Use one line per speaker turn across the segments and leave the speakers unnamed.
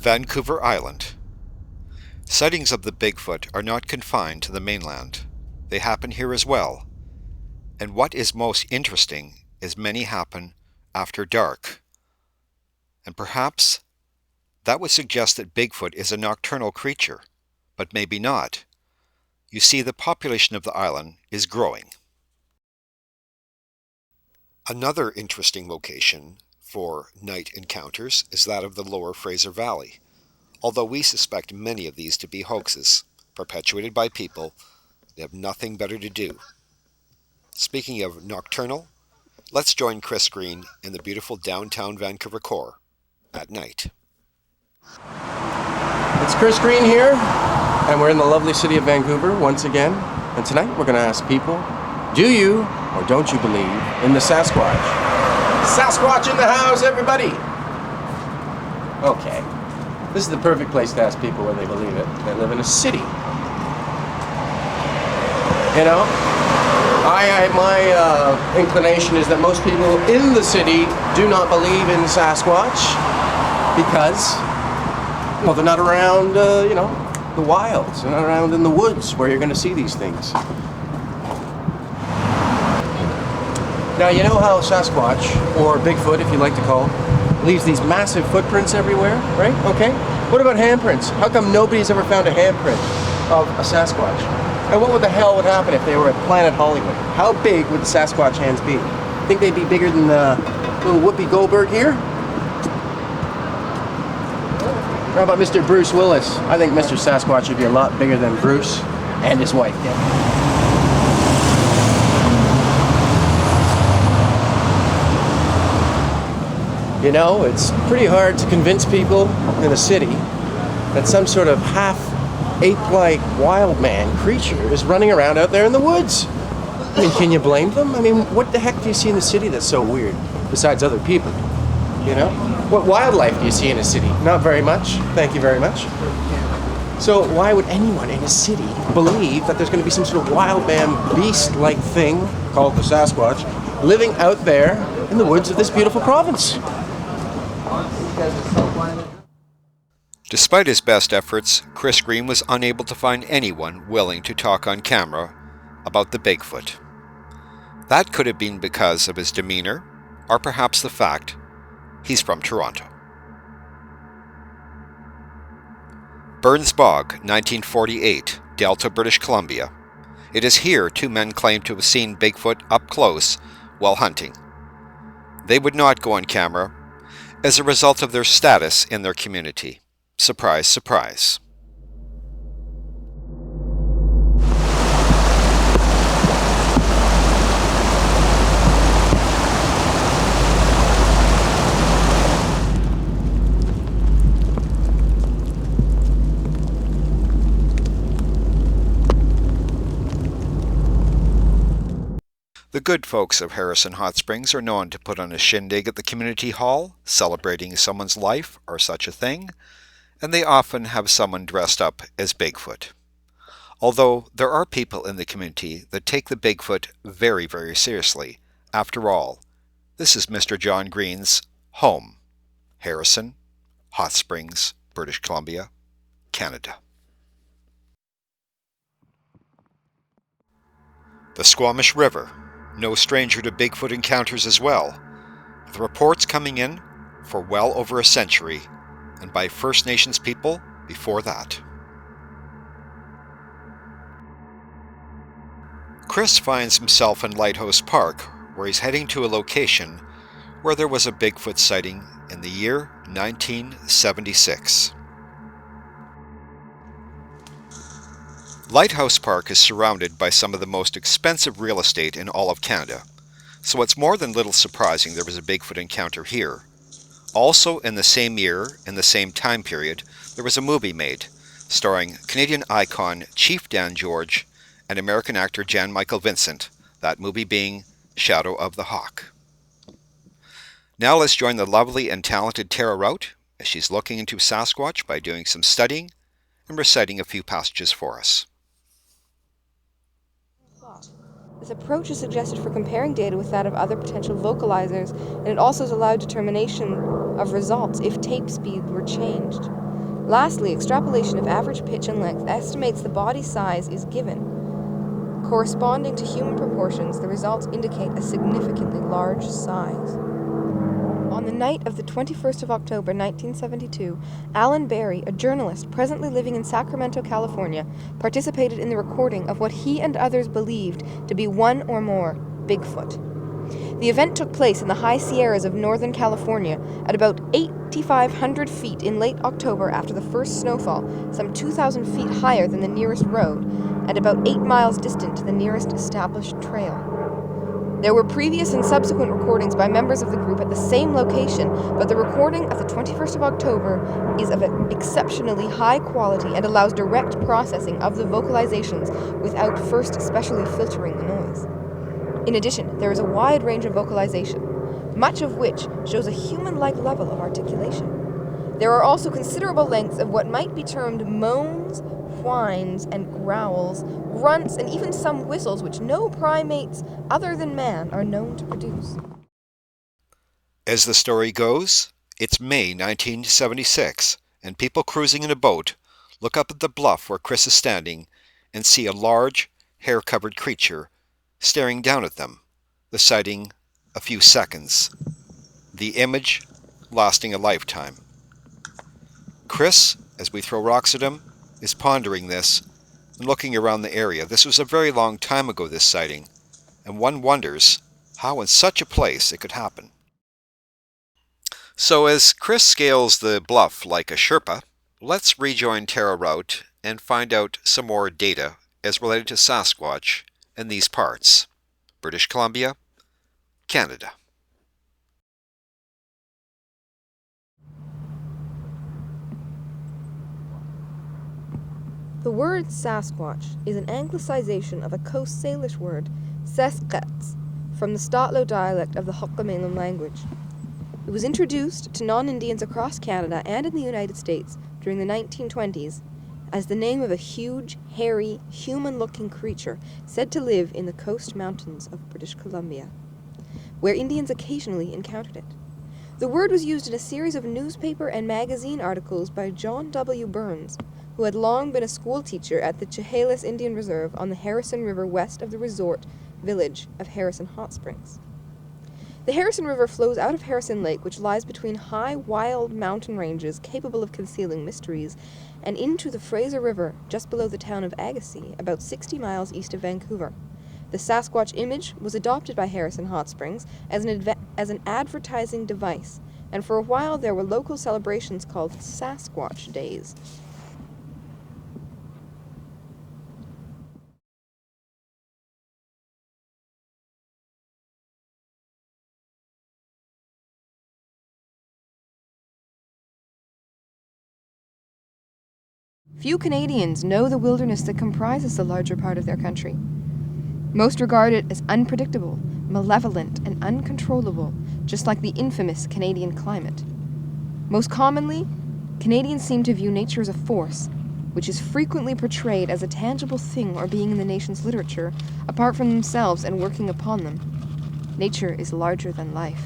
Vancouver Island. Sightings of the Bigfoot are not confined to the mainland. They happen here as well. And what is most interesting is many happen after dark. And perhaps that would suggest that Bigfoot is a nocturnal creature, but maybe not. You see, the population of the island is growing. Another interesting location for night encounters is that of the Lower Fraser Valley, although we suspect many of these to be hoaxes, perpetuated by people that have nothing better to do. Speaking of nocturnal, let's join Chris Greene in the beautiful downtown Vancouver core at night.
It's Chris Greene here, and we're in the lovely city of Vancouver once again. And tonight we're going to ask people, do you or don't you believe in the Sasquatch? Sasquatch in the house, everybody! Okay, this is the perfect place to ask people whether they believe it. They live in a city. You know, my inclination is that most people in the city do not believe in Sasquatch because, well, they're not around, you know, the wilds. They're not around in the woods where you're going to see these things. Now, you know how Sasquatch, or Bigfoot if you like to call it, leaves these massive footprints everywhere, right? Okay. What about handprints? How come nobody's ever found a handprint of a Sasquatch? And what the hell would happen if they were at Planet Hollywood? How big would the Sasquatch hands be? Think they'd be bigger than little Whoopi Goldberg here? How about Mr. Bruce Willis? I think Mr. Sasquatch would be a lot bigger than Bruce and his wife. You know, it's pretty hard to convince people in a city that some sort of half ape-like wild man creature is running around out there in the woods. I mean, can you blame them? I mean, what the heck do you see in the city that's so weird, besides other people? You know? What wildlife do you see in a city? Not very much. Thank you very much. So why would anyone in a city believe that there's going to be some sort of wild man beast-like thing, called the Sasquatch, living out there in the woods of this beautiful province?
Despite his best efforts, Chris Greene was unable to find anyone willing to talk on camera about the Bigfoot. That could have been because of his demeanor, or perhaps the fact he's from Toronto. Burns Bog, 1948, Delta, British Columbia. It is here two men claim to have seen Bigfoot up close while hunting. They would not go on camera as a result of their status in their community. Surprise, surprise. The good folks of Harrison Hot Springs are known to put on a shindig at the community hall, celebrating someone's life or such a thing, and they often have someone dressed up as Bigfoot. Although there are people in the community that take the Bigfoot very, very seriously. After all, this is Mr. John Greene's home, Harrison Hot Springs, British Columbia, Canada. The Squamish River, no stranger to Bigfoot encounters as well, with reports coming in for well over a century, and by First Nations people before that. Chris finds himself in Lighthouse Park, where he's heading to a location where there was a Bigfoot sighting in the year 1976. Lighthouse Park is surrounded by some of the most expensive real estate in all of Canada, so it's more than little surprising there was a Bigfoot encounter here. Also in the same year, in the same time period, there was a movie made, starring Canadian icon Chief Dan George and American actor Jan Michael Vincent, that movie being Shadow of the Hawk. Now let's join the lovely and talented Tara Rout as she's looking into Sasquatch by doing some studying and reciting a few passages for us.
This approach is suggested for comparing data with that of other potential vocalizers, and it also has allowed determination of results if tape speed were changed. Lastly, extrapolation of average pitch and length estimates the body size is given. Corresponding to human proportions, the results indicate a significantly large size. On the night of the 21st of October, 1972, Alan Barry, a journalist presently living in Sacramento, California, participated in the recording of what he and others believed to be one or more Bigfoot. The event took place in the high Sierras of Northern California at about 8,500 feet in late October after the first snowfall, some 2,000 feet higher than the nearest road, and about 8 miles distant to the nearest established trail. There were previous and subsequent recordings by members of the group at the same location, but the recording of the 21st of October is of exceptionally high quality and allows direct processing of the vocalizations without first specially filtering the noise. In addition, there is a wide range of vocalization, much of which shows a human-like level of articulation. There are also considerable lengths of what might be termed moans, whines, and growls, grunts, and even some whistles which no primates other than man are known to produce.
As the story goes, it's May 1976, and people cruising in a boat look up at the bluff where Chris is standing and see a large, hair-covered creature staring down at them, the sighting a few seconds, the image lasting a lifetime. Chris, as we throw rocks at him, is pondering this and looking around the area. This was a very long time ago, this sighting, and one wonders how in such a place it could happen. So as Chris scales the bluff like a Sherpa, let's rejoin Tara Rout and find out some more data as related to Sasquatch in these parts. British Columbia, Canada.
The word Sasquatch is an anglicization of a Coast Salish word, SASQUATCH, from the Stotlow dialect of the Hochelaga language. It was introduced to non-Indians across Canada and in the United States during the 1920s as the name of a huge, hairy, human-looking creature said to live in the coast mountains of British Columbia, where Indians occasionally encountered it. The word was used in a series of newspaper and magazine articles by John W. Burns, who had long been a schoolteacher at the Chehalis Indian Reserve on the Harrison River west of the resort village of Harrison Hot Springs. The Harrison River flows out of Harrison Lake, which lies between high, wild mountain ranges capable of concealing mysteries, and into the Fraser River just below the town of Agassiz, about 60 miles east of Vancouver. The Sasquatch image was adopted by Harrison Hot Springs as an advertising device, and for a while there were local celebrations called Sasquatch Days. Few Canadians know the wilderness that comprises the larger part of their country. Most regard it as unpredictable, malevolent, and uncontrollable, just like the infamous Canadian climate. Most commonly, Canadians seem to view nature as a force, which is frequently portrayed as a tangible thing or being in the nation's literature, apart from themselves and working upon them. Nature is larger than life.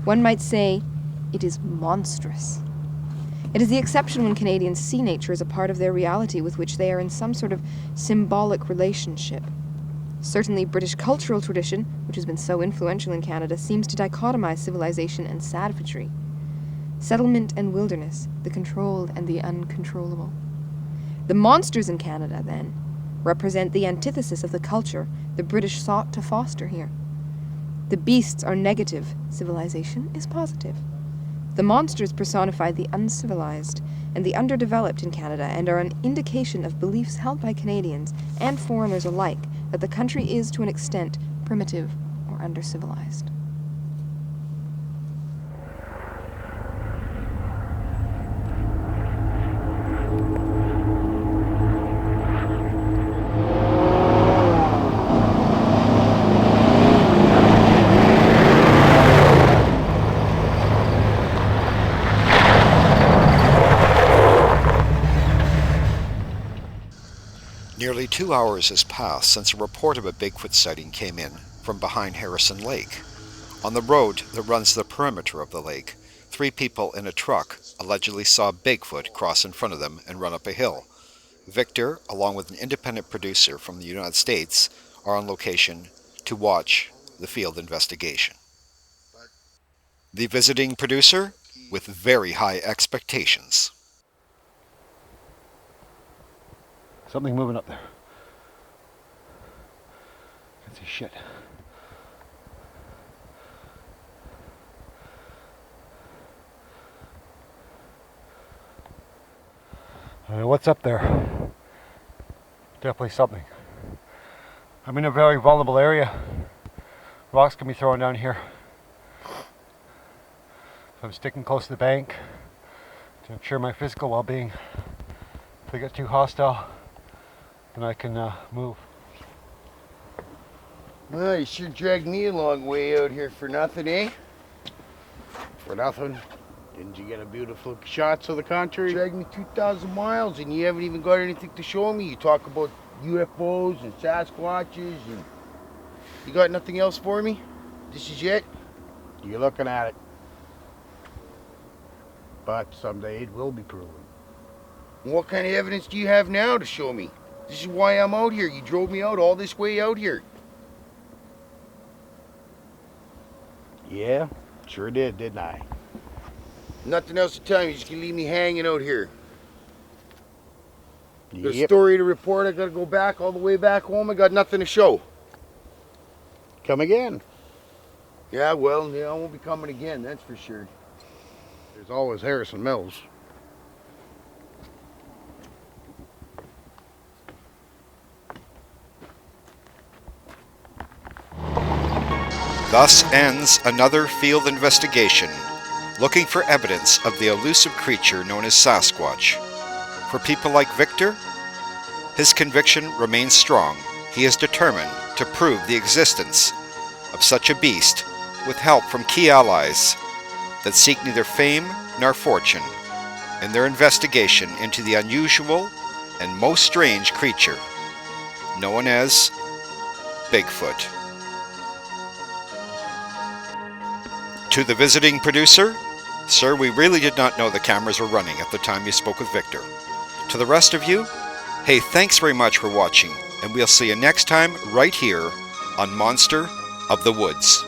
One might say, it is monstrous. It is the exception when Canadians see nature as a part of their reality with which they are in some sort of symbolic relationship. Certainly, British cultural tradition, which has been so influential in Canada, seems to dichotomize civilization and savagery. Settlement and wilderness, the controlled and the uncontrollable. The monsters in Canada, then, represent the antithesis of the culture the British sought to foster here. The beasts are negative, civilization is positive. The monsters personify the uncivilized and the underdeveloped in Canada and are an indication of beliefs held by Canadians and foreigners alike that the country is, to an extent, primitive or undercivilized.
Nearly 2 hours has passed since a report of a Bigfoot sighting came in from behind Harrison Lake. On the road that runs the perimeter of the lake, 3 people in a truck allegedly saw Bigfoot cross in front of them and run up a hill. Victor, along with an independent producer from the United States, are on location to watch the field investigation. The visiting producer with very high expectations.
Something moving up there. Can't see shit. I don't know what's up there. Definitely something. I'm in a very vulnerable area. Rocks can be thrown down here. So I'm sticking close to the bank to ensure my physical well-being. If they get too hostile, then I can move.
Well, you sure dragged me a long way out here for nothing, eh?
For nothing. Didn't you get a beautiful shots of the country?
Dragged me 2,000 miles and you haven't even got anything to show me. You talk about UFOs and Sasquatches and you got nothing else for me? This is it?
You're looking at it. But someday it will be proven.
And what kind of evidence do you have now to show me? This is why I'm out here. You drove me out all this way out here.
Yeah, sure did, didn't I?
Nothing else to tell me. You're just gonna leave me hanging out here. Got a
Yep.
story to report. I gotta go back all the way back home. I got nothing to show.
Come again.
Yeah, well, yeah, I won't be coming again, that's for sure.
There's always Harrison Mills.
Thus ends another field investigation looking for evidence of the elusive creature known as Sasquatch. For people like Victor, his conviction remains strong. He is determined to prove the existence of such a beast with help from key allies that seek neither fame nor fortune in their investigation into the unusual and most strange creature known as Bigfoot. To the visiting producer, sir, we really did not know the cameras were running at the time you spoke with Victor. To the rest of you, hey, thanks very much for watching, and we'll see you next time right here on Monster of the Woods.